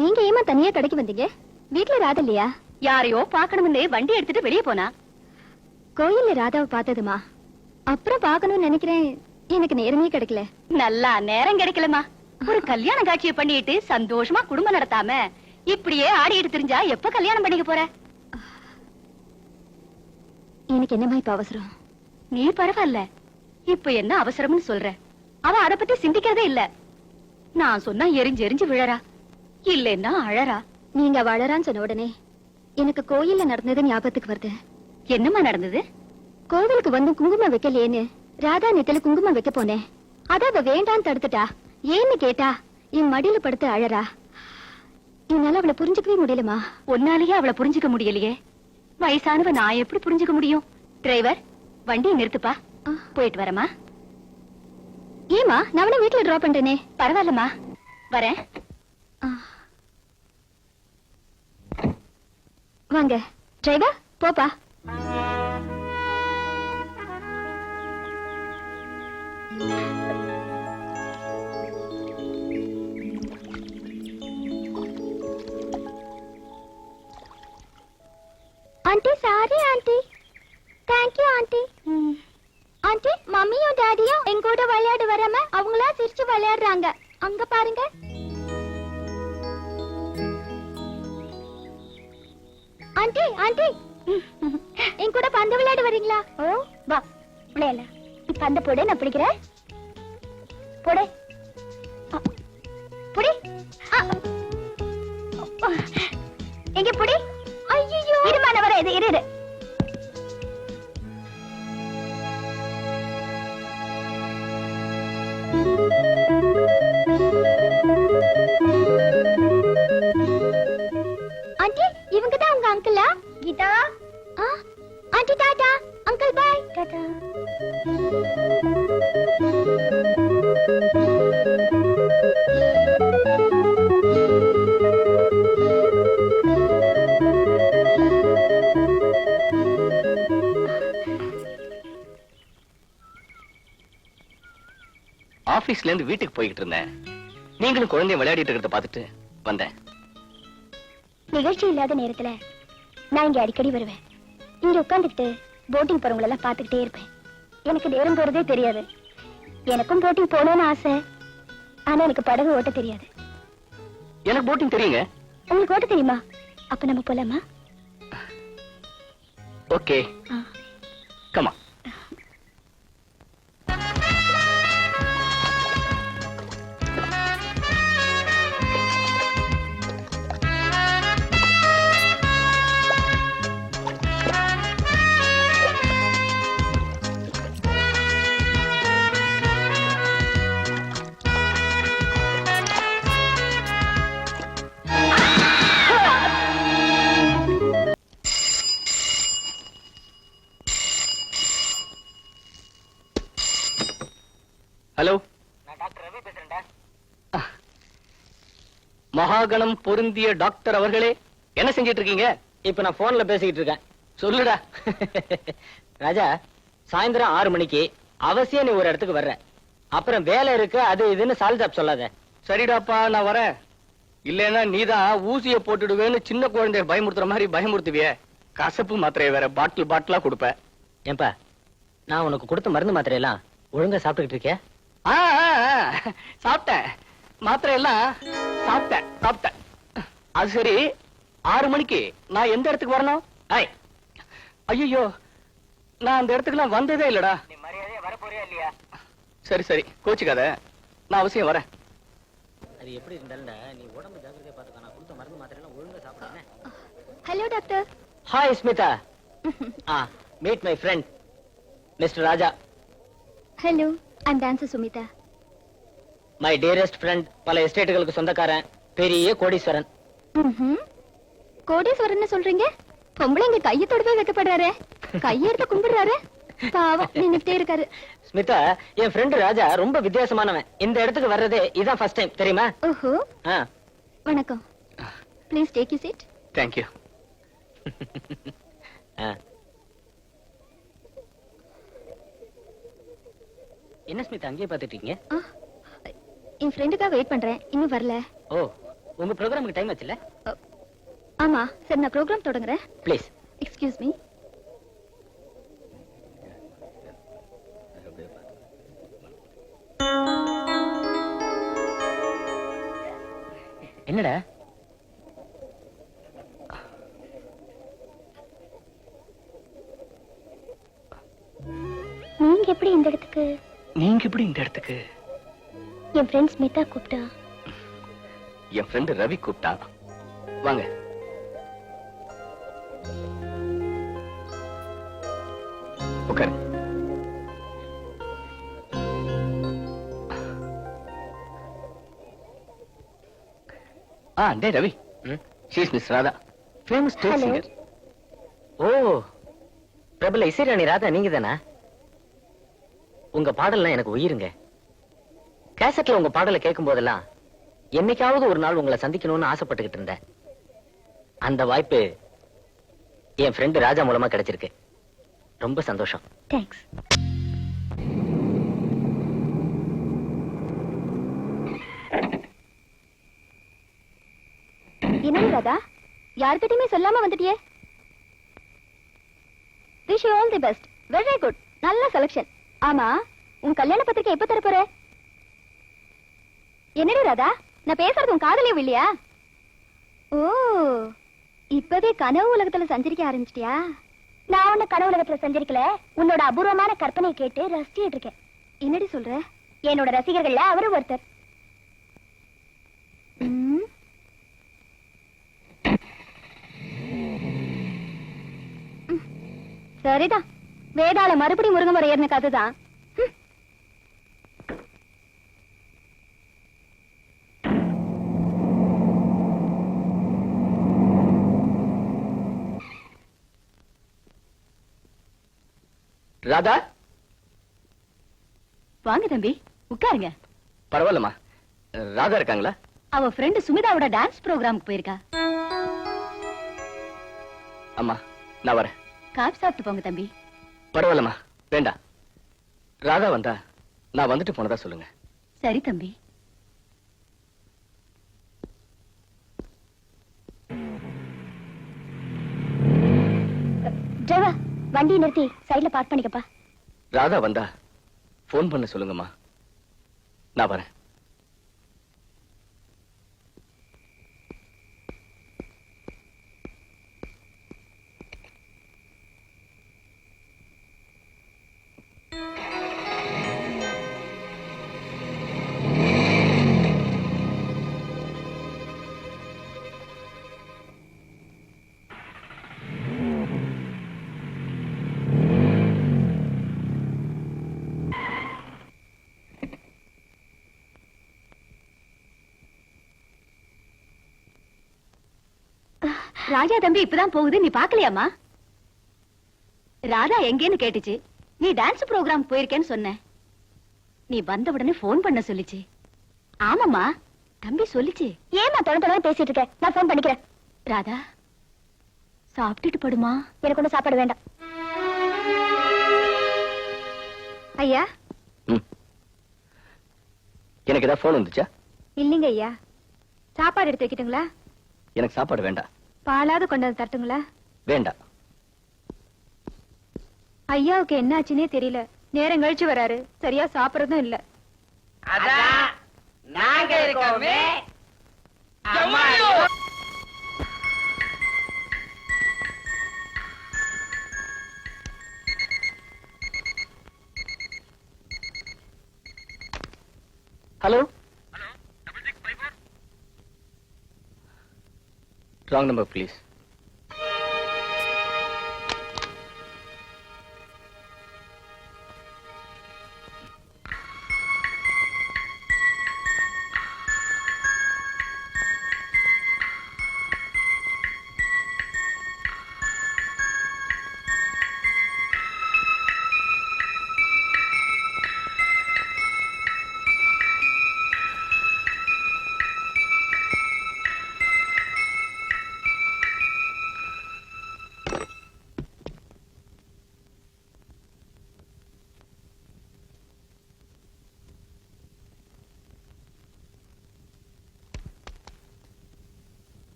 நீங்க ஏமா தனியா கடைக்கு வந்தீங்க? வீட்ல ராதா இல்லையா? யாரையோ பாக்கணும்னு வண்டி எடுத்துட்டு வெளியே போனா. கோயில்ல ராதாவை பார்த்ததுமா, அப்புறம் பாக்கணும்னு நினைக்கிறேன். எனக்கு நேரமே கிடைக்கல. நல்லா நேரம் கிடைக்கலமா. ஒரு கல்யாண காட்சியை பண்ணிட்டு சந்தோஷமா குடும்பம் நடத்தாம இப்படியே ஆடிட்டு தெரிஞ்சா எப்ப கல்யாணம் பண்ணிக்க போற? எனக்கு என்னமா இப்ப அவசரம்? நீ பரவாயில்ல, இப்ப என்ன அவசரம்னு சொல்ற? அவ அத பத்தி சிந்திக்கிறதே இல்ல. நான் சொன்னா எரிஞ்சு எரிஞ்சு விழறா, இல்லன்னா அழறா. நீங்க வளரான்னு சொன்ன உடனே எனக்கு கோயில்ல நடந்தது ஞாபகத்துக்கு வருது. என்னமா நடந்தது? கோவிலுக்கு வந்து குங்குமம் வைக்கலையேன்னு ராதா நெத்தில குங்குமம் வைக்க போனேன். அத அவ வேண்டான்னு தடுத்துட்டா. ஏன்னு கேட்டா என் மடியில படுத்து அழறா. என்னால அவளை புரிஞ்சுக்கவே முடியலமா. ஒன்னாலேயே அவளை புரிஞ்சுக்க முடியலையே. வயசானவ நான் எப்படி புரிஞ்சுக்க முடியும்? டிரைவர், வண்டியை நிறுத்துப்பா. போயிட்டு வரமா. ஏமா, நான் வீட்டுல டிராப் பண்றேனே. பரவாயில்லமா, வரேன். வாங்க டிரைவர், போப்பா. Aunty, sorry aunty. Thank you aunty. Aunty, மம்மியும் டாடியும் எங்க கூட விளையாட வராம அவங்களா சிரிச்சு விளையாடுறாங்க. அங்க பாருங்க. ஆண்டி, ஆண்டி, என் கூட பந்து விளையாட வரீங்களா? ஓ வா விளையாட. பந்த போடு, நான் பிடிக்கிறேன். போடு, புடி. எங்க புடி. ஐயோ, இருமா, நான் வரேன். இரு இரு. ஆண்டி, இவங்க தான் உங்க அங்கிளா? Geetha. Aunty tata. Uncle bye. Tata. ஆபீஸ்ல இருந்து வீட்டுக்கு போய்கிட்டு இருந்தேன். நீங்களும் குழந்தைய விளையாடிட்டு இருக்கிறத பார்த்துட்டு வந்தேன். நிகழ்ச்சி இல்லாத நேரத்துல நான் இங்க அடிக்கடி வருவேன். இங்க உட்காந்துக்கிட்டு போட்டிங் போறவங்களை எல்லாம் பாத்துக்கிட்டே இருப்பேன். எனக்கு நேரம் போறதே தெரியாது. எனக்கும் போட்டிங் போகணும்னு ஆசை. ஆனா எனக்கு படகு ஓட்ட தெரியாது. எனக்கு போட்டிங் தெரியுங்க. உங்களுக்கு ஓட்ட தெரியுமா? அப்ப நம்ம போலாமா? Okay, come on. ஹலோ, நான் டாக்டர் ரவி பேசுறேன்டா. மகாகணம் பொருந்திய டாக்டர் அவர்களே, என்ன செஞ்சிட்டு இருக்கீங்க? இப்ப நான் போன்ல பேசிக்கிட்டு இருக்கேன். சொல்லுடா. ராஜா, சாயந்தரம் 6 மணிக்கு அவசியம் நீ ஒரு இடத்துக்கு வர்ற. அப்புறம் வேலை இருக்கு, அது இதுன்னு சால்ஜாப் சொல்லாத. சரிடாப்பா, நான் வரேன். இல்லன்னா நீதான் ஊசிய போட்டுடுவேன்னு சின்ன குழந்தைய பயமுறுத்துற மாதிரி பயமுறுத்துவிய. கசப்பு மாத்திரையை வேற பாட்டில் பாட்டிலா கொடுப்ப. ஏன்பா, நான் உனக்கு கொடுத்த மருந்து மாத்திரையெல்லாம் ஒழுங்கா சாப்பிட்டுக்கிட்டு இருக்கேன்? சாப்பிட்டேன், மாத்திரை எல்லாம் சாப்பிட்டேன். அது சரி, 6 மணிக்கு நான் எந்த இடத்துக்கு வரணும்? ஐயோ, நான் அந்த இடத்துக்குலாம் வந்ததே இல்லடா. நீ மரியாதையா வர போறியா இல்லையா? சரி, கோச்சுக்காத, நான் அவசியம் வரேன். அது எப்படி இருந்தாலும் நீ உடம்பு ஜாக்கிரதையா பாத்துக்க. நான் கொடுத்த மருந்து மாத்திரையெல்லாம் ஒழுங்கா சாப்பிடுறேன். Hello doctor. Hi Smitha. Meet my friend mister Raja. Hello, I'm dancer Sumitha. My dearest friend, பல எஸ்டேட்டுகளுக்கு சொந்தக்காரன், பெரிய கோடீஸ்வரன். கோடீஸ்வரன் சொல்றீங்க? பொம்பளைங்க கையை தொடவே வைக்கப்படுறாரு. கையெடுத்து கும்பிடுறாரு. பாவம், நின்னுட்டே இருக்காரு. ஸ்மிதா, என் ஃப்ரெண்ட் ராஜா ரொம்ப வித்தியாசமானவன். இந்த இடத்துக்கு வர்றதே இதான் ஃபர்ஸ்ட் டைம், தெரியுமா? ஓஹோ. வணக்கம். Please take you seat. Thank you. என்ன ஸ்மிதா அங்கேயே பாத்துட்டீங்க? என் ஃப்ரெண்டுக்காக வெயிட் பண்றேன், இன்னும் வரல. ஓ, உங்க ப்ரோக்ராமுக்கு டைம் ஆச்சுல்ல? ஆமா சரி, நான் ப்ரோக்ராம் தொடங்குறேன். ப்ளீஸ். Excuse me. என்னடா? நீங்க எப்படி இந்த இடத்துக்கு? நீங்க எப்படி இந்த இடத்துக்கு? என் ஃப்ரெண்ட் ஸ்மிதா கூப்பிட்டா. என் ஃப்ரெண்ட் ரவி கூப்பிட்டா. வாங்க. உட்காரு. டே Ravi, she is Miss Radha, famous stage Hello. singer. ஓ, பிரபல இசைராணி ராதா நீங்க தானா? உங்க பாடல்லாம் எனக்கு உயிருங்க. கேசட்ல உங்க பாடலை கேட்கும் போதெல்லாம் என்னைக்காவது ஒரு நாள் உங்களை சந்திக்கணும்னு ஆசைப்பட்டுக்கிட்டு இருந்தேன். அந்த வாய்ப்பு என் ஃப்ரெண்டு ராஜா மூலமா கிடைச்சிருக்கு. ரொம்ப சந்தோஷம். தேங்க்ஸ். என்ன ராதா, யார்கிட்டயுமே சொல்லாம வந்துட்டியே? Wish you all the best. Very good, நல்ல செலக்ஷன். ஆமா, உன் கல்யாண பத்திரிக்கை எப்ப தர போற? என்னடி ராதா, நான் பேசுறது உன் காதலே இல்லையா? ஓ, இப்பவே கனவு உலகத்துல சஞ்சரிக்க ஆரம்பிச்சிட்டியா? நான் உன்ன கனவு உலகத்துல சஞ்சரிக்கல, உன்னோட அபூர்வமான கற்பனையை கேட்டு ரசிச்சிட்டு இருக்கேன். என்னடி சொல்ற? என்னோட ரசிகர்கள்ல அவரு ஒருத்தர். ம். சரிதான், வேதாள மறுபடி முருங்கமரம் ஏறின கதைதான். ராதா, வாங்க தம்பி, உட்காருங்க. பரவாயில்லம்மா. ராதா இருக்காங்களா? அவ ஃப்ரெண்ட் சுமிதாவோட டான்ஸ் ப்ரோக்ராமுக்கு போயிருக்கா. அம்மா, நான் வரேன். காபி சாப்பிட்டு போங்க தம்பி. பரவாயில்லம்மா, வேண்டாம். ராதா வந்தா நான் வந்துட்டு போனதா சொல்லுங்க. சரி தம்பி. டிரைவர், வண்டியை நிறுத்தி சைடுல பார்க் பண்ணிக்கப்பா. ராதா வந்தா போன் பண்ண சொல்லுங்கம்மா. நான் வரேன். ராஜா தம்பி இப்பதான் போகுது, நீ பாக்கலையாமா? ராதா எங்கேன்னு கேட்டுச்சு. நீ டான்ஸ் ப்ரோக்ராம் போயிருக்கேன்னு சொன்ன. நீ வந்த உடனே போன் பண்ண சொல்லிச்சு. ஆமாமா, தம்பி சொல்லிச்சு. ஏமா தொடர்ந்து பேசிட்டு இருக்க? நான் போன் பண்ணிக்கிறேன். ராதா, சாப்பிட்டுட்டு படுமா. எனக்கு ஒன்றும் சாப்பாடு வேண்டாம். ஐயா. எனக்கு ஏதாவது போன் வந்துச்சா? இல்லைங்க ஐயா. சாப்பாடு எடுத்து வைக்கட்டுங்களா? எனக்கு சாப்பாடு வேண்டாம். பாலாவது கொண்டு வந்து தரட்டுங்களா? வேண்டாம். ஐயாவுக்கு என்ன ஆச்சுன்னே தெரியல. நேரம் கழிச்சு வராரு, சரியா சாப்பிடறதும் இல்ல. நாங்க இருக்கோமே. ஹலோ. Wrong number please.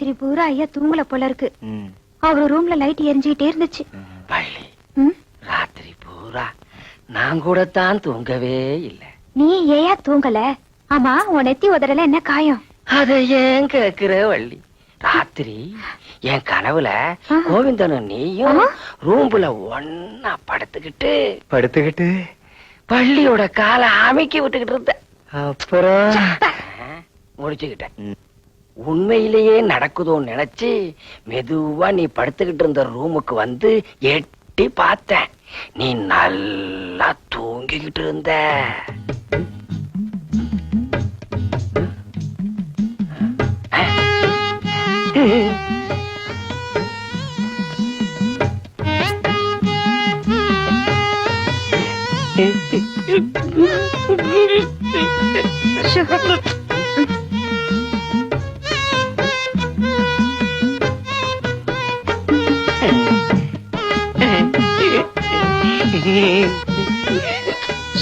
ராத்திரி பூரா ஐயா தூங்கல போல இருக்கு. அவரு ரூம்ல லைட் எரிஞ்சுக்கிட்டே இருந்துச்சு. வள்ளி, ம்? ராத்திரி பூரா நான் கூட தான் தூங்கவே இல்ல. நீ ஏயா தூங்கல? ஆமா, உன் நெத்தி உதறல என்ன காயம்? அதை ஏன் கேக்குற வள்ளி? ராத்திரி என் கனவுல கோவிந்தனும் நீயும் ரூம்ல ஒன்னா படுத்துக்கிட்டு பள்ளியோட காலை அமைக்கி விட்டுக்கிட்டு இருந்த. அப்புறம் முடிச்சுக்கிட்டேன். உண்மையிலேயே நடக்குதோன்னு நினைச்சு மெதுவா நீ படுத்துக்கிட்டு இருந்த ரூமுக்கு வந்து எட்டி பார்த்தேன். நீ நல்லா தூங்கிக்கிட்டு இருந்த.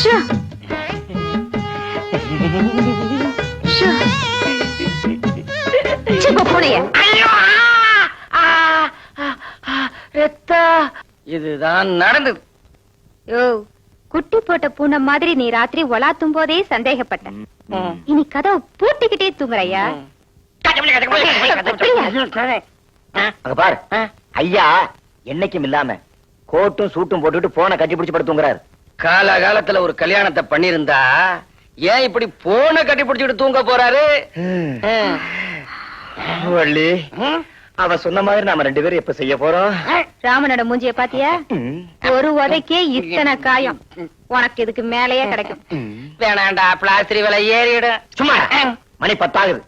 ஷோ. ஷோ. சிப்ப பூனைய. இதுதான் நடந்தது. யோ, குட்டி போட்ட பூனை மாதிரி நீ ராத்திரி ஒலாத்தும் போதே சந்தேகப்பட்ட. இனி கதவை பூட்டிக்கிட்டே தூங்குறையா? அங்க பாரு, ஐயா என்னைக்கும் இல்லாம கோட்டும் சூட்டும் போட்டுட்டு போன கட்டி பிடிச்சு படுத்துங்கிறாரு. காலகாலத்துல ஒரு கல்யாணத்தை பண்ணிருந்தா ஏன் இப்படி போன கட்டி பிடிச்சிட்டு தூங்க போறாரு? வள்ளி, அவ சொன்ன மாதிரி நாம 2 பேரும் எப்ப செய்ய போறோம்? ராமனோட மூஞ்சிய பாத்தியா? ஒரு உதைக்கே இத்தனை காயம். உனக்கு இதுக்கு மேலேயே கிடைக்கும். வேணாண்டா, பிளாஸ்டரி விலை ஏறிடும். சும்மா மணி 10 ஆகுது,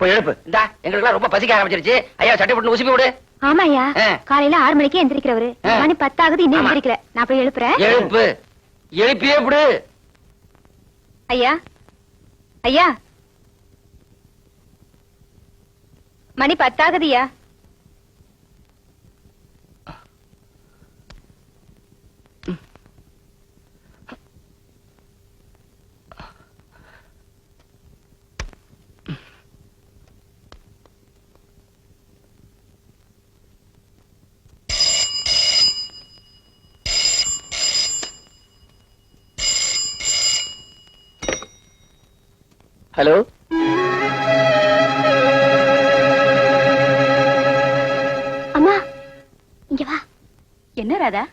போய் எழுப்பு. இந்தா, எங்களுக்கு ரொம்ப பசிக்க ஆரம்பிச்சிருச்சு. ஐயா சட்டை போட்டு உசுப்பி விடு. ஆமாயா, காலையில 6 மணிக்கே எந்திரிக்கிறவரு. மணி 10 ஆகுது, இன்னும் எந்திரிக்கல. நான் போய் எழுப்புறேன். எழுப்பு, எழுப்பியே விடு. ஐயா, ஐயா, மணி 10 ஆகுதுயா. ஹலோ, அம்மா இங்க வா. என்ன ராதா?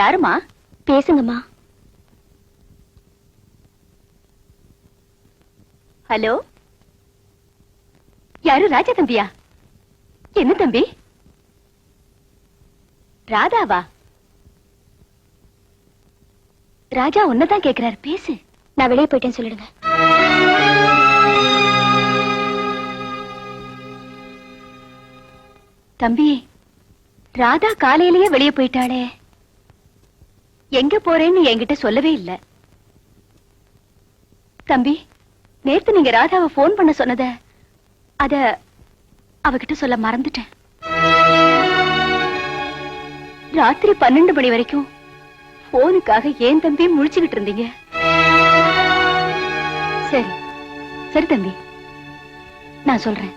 யாருமா? பேசுங்கம்மா. ஹலோ, யாரு? ராஜா தம்பியா? என்ன தம்பி? ராதாவா? ராஜா உன்னதான் கேக்குறாரு, பேசு. நான் வெளியே போயிட்டேன்னு சொல்லிடுங்க. தம்பி, ராதா காலையிலேயே வெளியே போயிட்டாளே, எங்க போறேன்னு என்கிட்ட சொல்லவே இல்ல. தம்பி, நேத்து நீங்க ராதாவை போன் பண்ண சொன்னத அத அவகிட்ட சொல்ல மறந்துட்டேன். ராத்திரி 12 மணி வரைக்கும் போனுக்காக ஏன் தம்பி முழிச்சுக்கிட்டு இருந்தீங்க? சரி சரி தம்பி, நான் சொல்றேன்.